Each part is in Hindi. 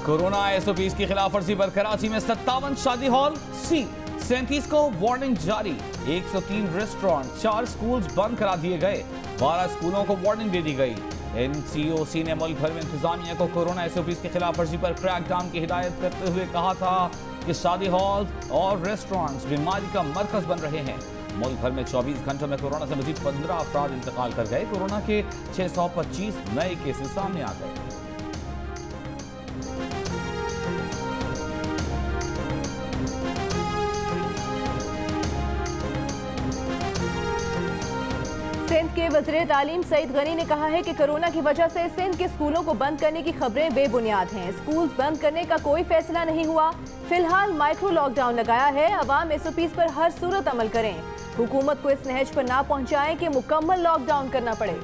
कोरोना एसओपीज की खिलाफ वर्जी पर कराची में 57 शादी हॉल सील, 37 को वार्निंग जारी, 103 रेस्टोरेंट, 4 स्कूल्स बंद करा दिए गए, 12 स्कूलों को वार्निंग दे दी गई। एनसीओसी ने मुल्क भर में इंतजामिया को कोरोना एसओपीज की खिलाफ वर्जी पर क्रैकडाउन की हिदायत करते हुए कहा था कि शादी हॉल और रेस्टोरेंट्स बीमारी का मरकज बन रहे हैं। मुल्क भर में 24 घंटों में कोरोना से मजीद 15 अफराद इंतकाल कर गए। कोरोना के 625 नए केसेस सामने आ गए। सिंध के वज़ीर तालीम सईद गनी ने कहा है कि कोरोना की वजह से सिंध के स्कूलों को बंद करने की खबरें बेबुनियाद हैं। स्कूल्स बंद करने का कोई फैसला नहीं हुआ। फिलहाल माइक्रो लॉकडाउन लगाया है। अवाम एसओपीज पर हर सूरत अमल करें। हुकूमत को इस नहज पर ना पहुंचाएं कि मुकम्मल लॉकडाउन करना पड़े।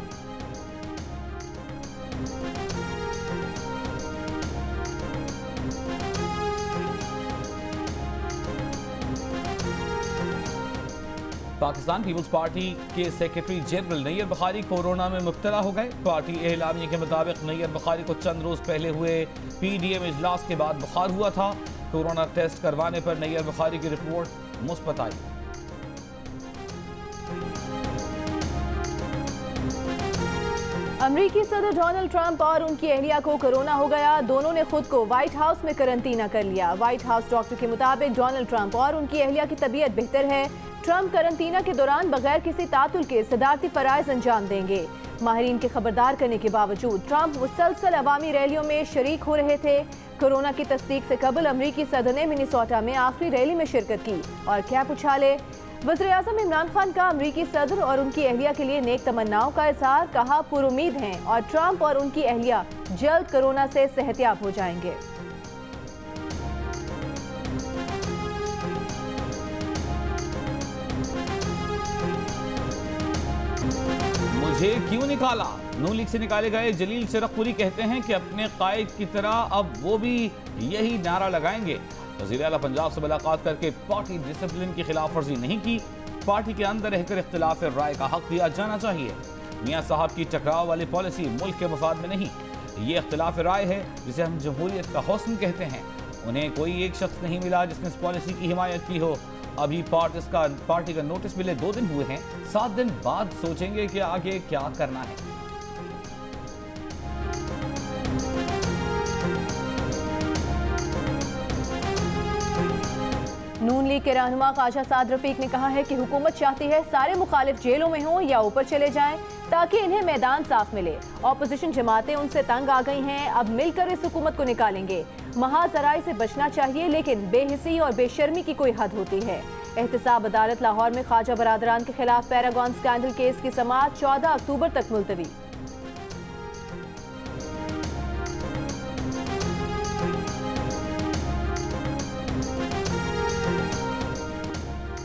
पाकिस्तान पीपल्स पार्टी के secretary general Nayyar Bukhari corona में मुब्तला हो गए। पार्टी एलामिया के मुताबिक नैयर बुखारी को चंद रोज पहले हुए पीडीएम इजलास के बाद बुखार हुआ था। कोरोना टेस्ट करवाने पर नैयर बुखारी की रिपोर्ट मुस्बत आई। अमेरिकी सदर डोनाल्ड ट्रंप और उनकी अहलिया को कोरोना हो गया। दोनों ने खुद को व्हाइट हाउस में करंटीना कर लिया। व्हाइट हाउस डॉक्टर के मुताबिक डोनाल्ड ट्रंप और उनकी अहलिया की तबीयत बेहतर है। ट्रंप करंटीना के दौरान बगैर किसी तातुल के सदारती फराइज अंजाम देंगे। माहिरीन के खबरदार करने के बावजूद ट्रंप मुसलसल अवामी रैलियों में शरीक हो रहे थे। कोरोना की तस्दीक से कबल अमरीकी सदर ने मिनेसोटा में आखिरी रैली में शिरकत की और कैप उछाले। वज़ीर आज़म इमरान खान का अमरीकी सदर और उनकी अहलिया के लिए नेक तमन्नाओं का इज़हार, कहा पुरुमीद हैं और ट्रंप और उनकी अहलिया जल्द कोरोना से सेहतियाब हो जाएंगे। मुझे क्यों निकाला? नून लीग से निकाले गए जलील शरकपुरी कहते हैं कि अपने कायद की तरह अब वो भी यही नारा लगाएंगे। वज़ीर आला पंजाब से मुलाकात करके पार्टी डिसिप्लिन की खिलाफ वर्जी नहीं की। पार्टी के अंदर रहकर इख्तिलाफ राय का हक दिया जाना चाहिए। मियाँ साहब की टकराव वाली पॉलिसी मुल्क के मफाद में नहीं। ये इख्तिलाफ राय है जिसे हम जमहूरियत का हुस्न कहते हैं। उन्हें कोई एक शख्स नहीं मिला जिसने इस पॉलिसी की हिमायत की हो। अभी पार्टी का नोटिस मिले 2 दिन हुए हैं। 7 दिन बाद सोचेंगे कि आगे क्या करना है। नून लीग के रहनुमा ख्वाजा साद रफीक ने कहा है कि हुकूमत चाहती है सारे मुखालिफ जेलों में हों या ऊपर चले जाएं ताकि इन्हें मैदान साफ मिले। ऑपोजिशन जमातें उनसे तंग आ गई हैं। अब मिलकर इस हुकूमत को निकालेंगे। महाजराई से बचना चाहिए लेकिन बेहिसी और बेशर्मी की कोई हद होती है। एहतसाब अदालत लाहौर में ख्वाजा बरादरान के खिलाफ पैरागॉन स्कैंडल केस की समाअत 14 अक्टूबर तक मुलतवी।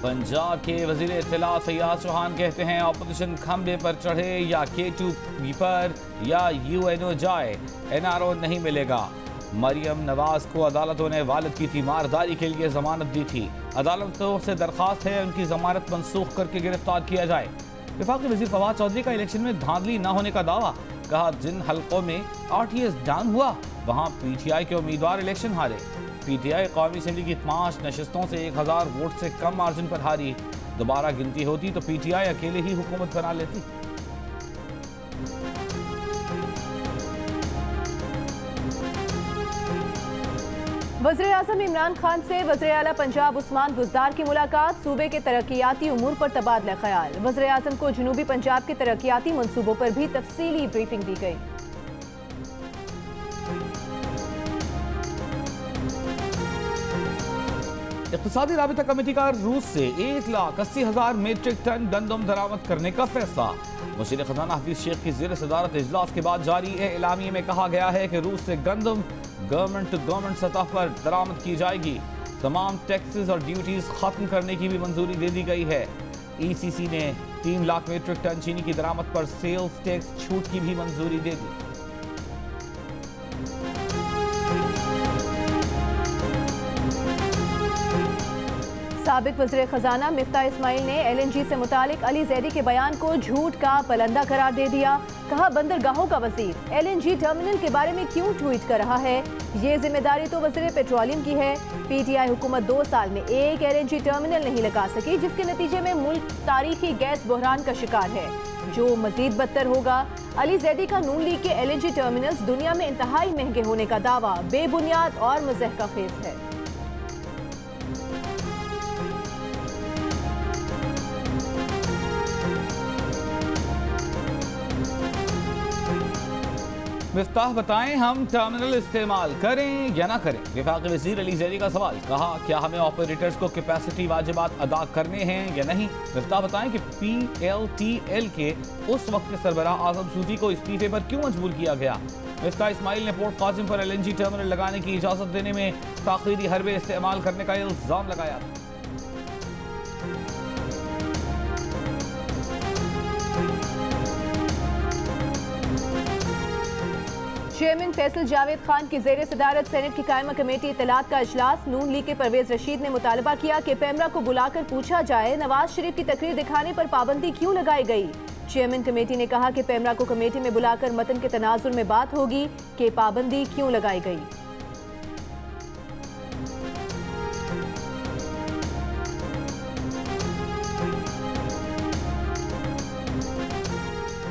पंजाब के वजीर इत्तलात सैयद चौहान कहते हैं ऑपोजिशन खंबे पर चढ़े या K2 पर या UNO जाए, NRO नहीं मिलेगा। मरियम नवाज को अदालतों ने वालिद की तीमारदारी के लिए जमानत दी थी। अदालतों से दरख्वास्त है उनकी जमानत मनसूख करके गिरफ्तार किया जाए। वफाकी वज़ीर फवाद चौधरी का इलेक्शन में धांधली न होने का दावा, कहा जिन हलकों में RTS डाउन हुआ वहाँ PTI के उम्मीदवार इलेक्शन हारे। PTI कौमी असेंबली की 5 नशस्तों से 1000 वोट से कम मार्जिन पर हारी। दोबारा गिनती होती तो PTI अकेले ही हुकूमत बना लेती। वज़ीर आज़म इमरान खान से वज़ीर आला पंजाब उस्मान बुज़दार की मुलाकात, सूबे के तरक्याती उमूर पर तबादला ख्याल। वज़ीर आज़म को जनूबी पंजाब के तरक्याती मंसूबों पर भी तफसीली ब्रीफिंग दी गई। इक़्तिसादी राबिता कमेटी का रूस से 1,80,000 मीट्रिक टन गंदम दरामद करने का फैसला। वज़ीर ख़ज़ाना हफीज़ शेख की ज़ेर सदारत इजलास के बाद जारी एलामिये में कहा गया है कि रूस से गंदम गवर्नमेंट टू गवर्नमेंट सतह पर दरामद की जाएगी। तमाम टैक्सेस और ड्यूटीज खत्म करने की भी मंजूरी दे दी गई है। ECC ने 3 लाख मीट्रिक टन चीनी की दरामद पर सेल्स टैक्स छूट की भी मंजूरी दे दी। साबिक वज़ीर खजाना मिफ्ता इस्माइल ने LNG से मुतालिक अली जैदी के बयान को झूठ का पलंदा करार दे दिया। कहा, बंदरगाहों का वज़ीर LNG टर्मिनल के बारे में क्यों ट्वीट कर रहा है, ये जिम्मेदारी तो वज़ीर पेट्रोलियम की है। PTI हुकूमत 2 साल में एक LNG टर्मिनल नहीं लगा सकी, जिसके नतीजे में मुल्क तारीखी गैस बहरान का शिकार है, जो मजीद बदतर होगा। अली जैदी का नून लीग के LNG टर्मिनल्स दुनिया में इंतहाई महंगे होने का दावा बेबुनियाद और मज़हका खेज है। मिफ्ताह बताएं, हम टर्मिनल इस्तेमाल करें या ना करें। वफाकी वज़ीर अली जैदी का सवाल। कहा, क्या हमें ऑपरेटर्स को कैपेसिटी वाजिबात अदा करने हैं या नहीं। मिफ्ताह बताएं कि PLTL के उस वक्त के सरबराह आजम सूफी को इस्तीफे पर क्यों मजबूर किया गया। मिफ्ताह इस्माइल ने पोर्ट कासिम पर LNG टर्मिनल लगाने की इजाज़त देने में ताख़ीरी हरबे इस्तेमाल करने का इल्ज़ाम लगाया। चेयरमैन फैसल जावेद खान की ज़ेर सदारत सेनेट की कायमा कमेटी इत्तलात का इजलास। नून लीग के परवेज रशीद ने मुतालबा किया कि पेमरा को बुलाकर पूछा जाए, नवाज शरीफ की तकरीर दिखाने पर पाबंदी क्यों लगाई गई। चेयरमैन कमेटी ने कहा कि पेमरा को कमेटी में बुलाकर मतन के तनाजुर में बात होगी कि पाबंदी क्यों लगाई गई।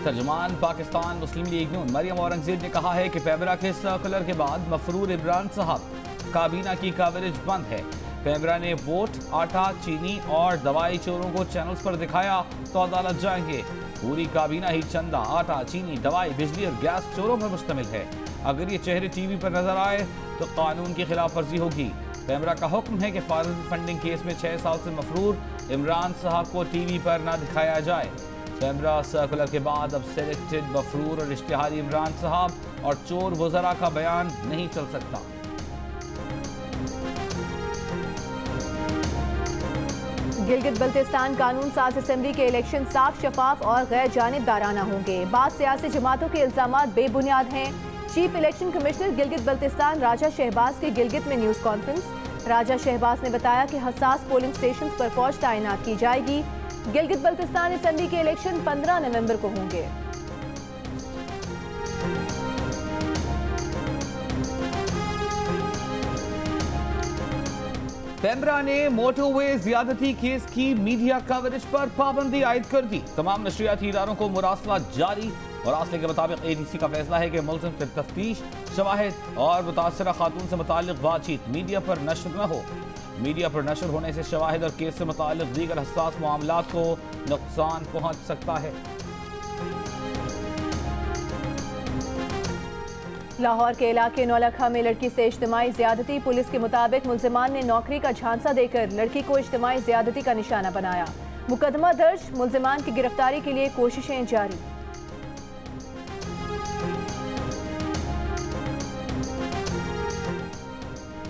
तर्जुमान पाकिस्तान मुस्लिम लीग नून मरियम औरंगजेब ने कहा है कि पेमरा के सर्कुलर के बाद मफरूर इमरान साहब काबीना की कवरेज बंद है। पेमरा ने वोट, आटा, चीनी और दवाई चोरों को चैनल्स पर दिखाया तो अदालत जाएंगे। पूरी काबीना ही चंदा, आटा, चीनी, दवाई, बिजली और गैस चोरों पर मुश्तमिल है। अगर ये चेहरे TV पर नजर आए तो कानून की खिलाफ वर्जी होगी। पेमरा का हुक्म है कि फॉरेन फंडिंग केस में 6 साल से मफरूर इमरान साहब को TV पर न दिखाया जाए। पेमरा सर्कुलर के बाद अब सेलेक्टेड मफरूर और इश्तिहारी इमरान साहब और चोर वज़रा का बयान नहीं चल सकता। गिलगित बल्तिस्तान कानून साज असेंबली के इलेक्शन साफ, शफाफ और गैर जानिबदाराना होंगे। बाद सियासी जमातों के इल्जामात बेबुनियाद हैं। Chief election commissioner Gilgit Baltistan Raja Shahbaz की गिलगित में न्यूज़ कॉन्फ्रेंस। राजा शहबाज ने बताया कि हसास पोलिंग स्टेशन पर फौज तैनात की जाएगी। गिलगित बल्तिस्तान असेंबली के इलेक्शन 15 नवंबर को होंगे। पेमरा ने मोटरवे ज्यादती केस की मीडिया कवरेज पर पाबंदी आयद कर दी। तमाम नशरियाती इदारों को मुरासला जारी। मुरासले के मुताबिक ADC का फैसला है कि मुल्ज़िम पर तफ्तीश, शवाहिद और मुतासरा खातून से मुताल्लिक बातचीत मीडिया पर नशर न हो। मीडिया पर नशर होने से शवाहिद और केस से मुताल्लिक दीगर हसास मामलात को नुकसान पहुंच सकता है। लाहौर के इलाके नौलखा में लड़की से इज्तिमाई ज्यादती। पुलिस के मुताबिक मुल्जिमान ने नौकरी का झांसा देकर लड़की को इज्तिमाई ज्यादती का निशाना बनाया। मुकदमा दर्ज, मुल्जिमान की गिरफ्तारी के लिए कोशिशें जारी।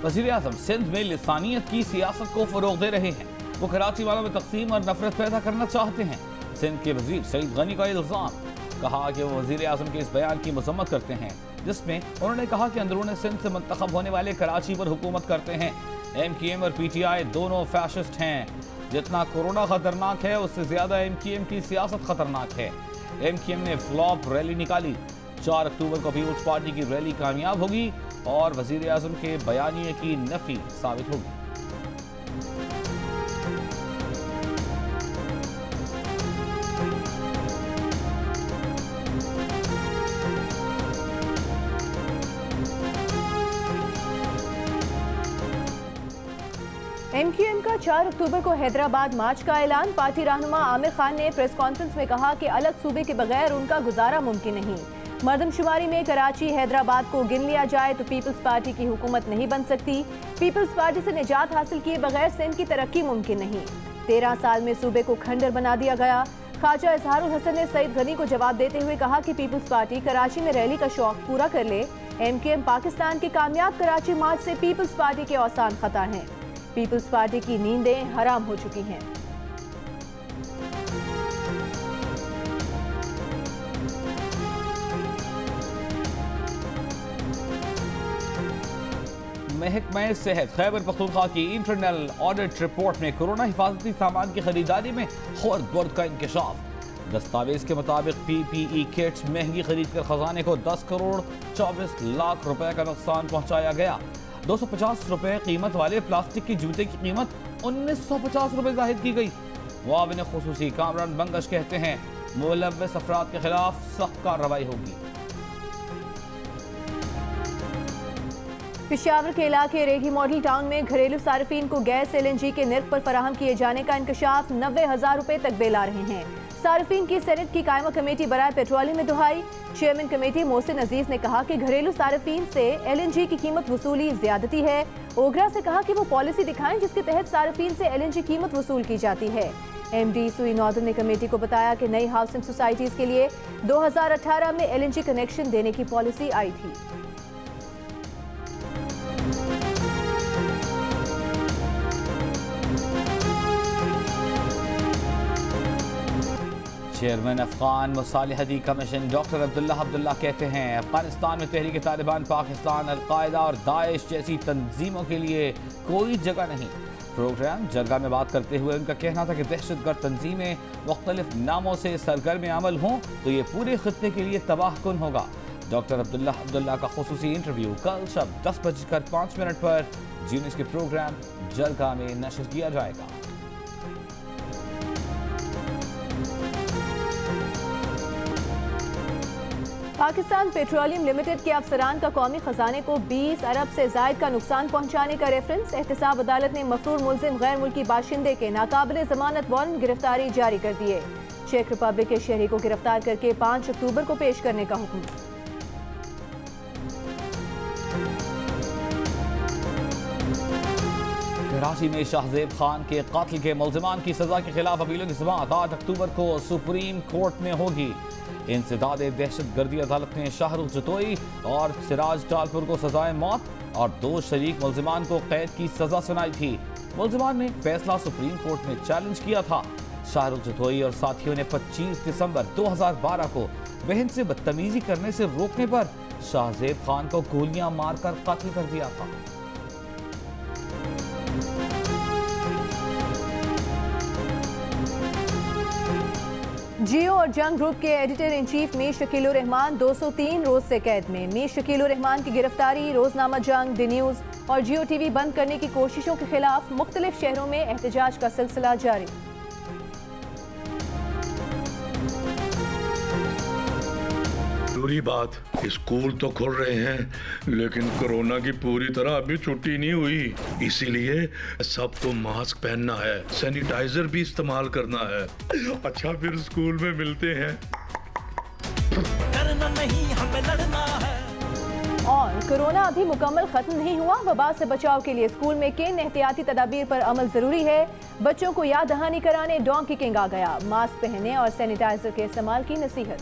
वज़ीर-ए-आज़म सिंध में लिसानियत की सियासत को फरोग दे रहे हैं। वो कराची वालों में तकसीम और नफरत पैदा करना चाहते हैं। सिंध के वजीर सईद गनी का इल्ज़ाम। कहा कि वो वज़ीर-ए-आज़म के इस बयान की मजम्मत करते हैं जिसमें उन्होंने कहा कि अंदरूनी सिंध से मुंतखब होने वाले कराची पर हुकूमत करते हैं। MKM और PTI दोनों फैशिस्ट हैं। जितना कोरोना खतरनाक है उससे ज्यादा MKM की सियासत खतरनाक है। MKM ने फ्लॉप रैली निकाली। 4 अक्टूबर को पीपुल्स पार्टी की रैली कामयाब होगी और वज़ीर-ए-आज़म के बयानिए की नफी साबित होगी। MKM का 4 अक्टूबर को हैदराबाद मार्च का ऐलान। पार्टी रहनुमा आमिर खान ने प्रेस कॉन्फ्रेंस में कहा कि अलग सूबे के बगैर उनका गुजारा मुमकिन नहीं। मर्दमशुमारी में कराची, हैदराबाद को गिन लिया जाए तो पीपल्स पार्टी की हुकूमत नहीं बन सकती। पीपल्स पार्टी से निजात हासिल किए बगैर सिंध की तरक्की मुमकिन नहीं। 13 साल में सूबे को खंडर बना दिया गया। ख्वाजा इजहारुल हसन ने सईद गनी को जवाब देते हुए कहा कि पीपल्स पार्टी कराची में रैली का शौक पूरा कर ले। MKM पाकिस्तान के कामयाब कराची मार्च से पीपल्स पार्टी के औसान खता हैं। पीपल्स पार्टी की नींदें हराम हो चुकी हैं। महकमा सेहत खैबर पख्तूनख्वा की इंटरनल ऑडिट रिपोर्ट में कोरोना हिफाजती सामान की खरीदारी में खर्द का इंकशाफ। दस्तावेज के मुताबिक PPE किट्स महंगी खरीद कर खजाने को 10 करोड़ 24 लाख रुपए का नुकसान पहुंचाया गया। 250 रुपए कीमत वाले प्लास्टिक की जूते की कीमत 1950 रुपए जाहिर की गई। मुआविन खुसूसी कामरान बंगश कहते हैं मुलव्वस अफराद के खिलाफ सख्त कार्रवाई होगी। पेशावर के इलाके रेगी मॉडल टाउन में घरेलू सार्फिन को गैस LNG के निर्ख पर फराहम किए जाने का इंकशाफ। 90,000 रुपए तक बिल आ रहे हैं। सार्फिन की सेनेट की कायमा कमेटी बराए पेट्रोलियम में दुहाई। चेयरमैन कमेटी मोहसिन अजीज ने कहा कि घरेलू सार्फिन से LNG की कीमत वसूली ज्यादती है। ओगरा से कहा कि वो पॉलिसी दिखाएं जिसके तहत सार्फिन से LNG कीमत वसूल की जाती है। MD सुई नॉर्दर्न ने कमेटी को बताया कि नई हाउसिंग सोसाइटीज के लिए 2018 में LNG कनेक्शन देने की पॉलिसी आई थी। चेयरमैन अफगान मुसालिहती कमीशन डॉक्टर अब्दुल्ला कहते हैं अफगानिस्तान में तहरीक तालिबान, पाकिस्तान, अलकायदा और दाइश जैसी तंजीमों के लिए कोई जगह नहीं। प्रोग्राम जरगा में बात करते हुए उनका कहना था कि दहशतगर्द तंजीमें मुख्तलिफ नामों से सरगर्म अमल हों तो ये पूरे खित्ते के लिए तबाहकुन होगा। डॉक्टर अब्दुल्ला का खुसूसी इंटरव्यू कल शब 10:05 पर जी न्यूज़ के प्रोग्राम जरगा में नशर किया जाएगा। पाकिस्तान पेट्रोलियम लिमिटेड के अफसरान का कौमी खजाने को 20 अरब से जायद का नुकसान पहुंचाने का रेफरेंस। एहतसाब अदालत ने मफरूर मुल्जिम गैर मुल्की बाशिंदे के नाकाबिले जमानत वारंट गिरफ्तारी जारी कर दिए। चेक रिपब्लिक के शहरी को गिरफ्तार करके 5 अक्टूबर को पेश करने का हुक्म। कराची में शाहजेब खान के कातिल के मुल्जिमान की सजा के खिलाफ अपीलों की समाअत 8 अक्टूबर को सुप्रीम कोर्ट में होगी। इंसदाद दहशतगर्दी अदालत ने शाहरुख जतोई और सिराज टालपुर को सजाए मौत और 2 शरीक मुल्जिमान को कैद की सजा सुनाई थी। मुल्जिमान ने फैसला सुप्रीम कोर्ट में चैलेंज किया था। शाहरुख जतोई और साथियों ने 25 दिसंबर 2012 को बहन से बदतमीजी करने से रोकने पर शाहजेब खान को गोलियां मारकर कत्ल कर दिया था। जियो और जंग ग्रुप के editor in chief Mir Shakeelur Rehman 203 रोज से कैद में। मीर शकीलुर रहमान की गिरफ्तारी, रोजनामा जंग, द न्यूज और जियो टीवी बंद करने की कोशिशों के खिलाफ मुख्तलिफ शहरों में एहतजाज का सिलसिला जारी। जरूरी बात, स्कूल तो खुल रहे हैं लेकिन कोरोना की पूरी तरह अभी छुट्टी नहीं हुई, इसीलिए सबको मास्क पहनना है, सैनिटाइजर भी इस्तेमाल करना है। अच्छा फिर स्कूल में मिलते हैं। डरना नहीं, हमें लड़ना है। और कोरोना अभी मुकम्मल खत्म नहीं हुआ। वबा से बचाव के लिए स्कूल में किन एहतियाती तदाबीर पर अमल जरूरी है। बच्चों को याद दहानी कराने डोंकी किंग आ गया। मास्क पहने और सैनिटाइजर के इस्तेमाल की नसीहत।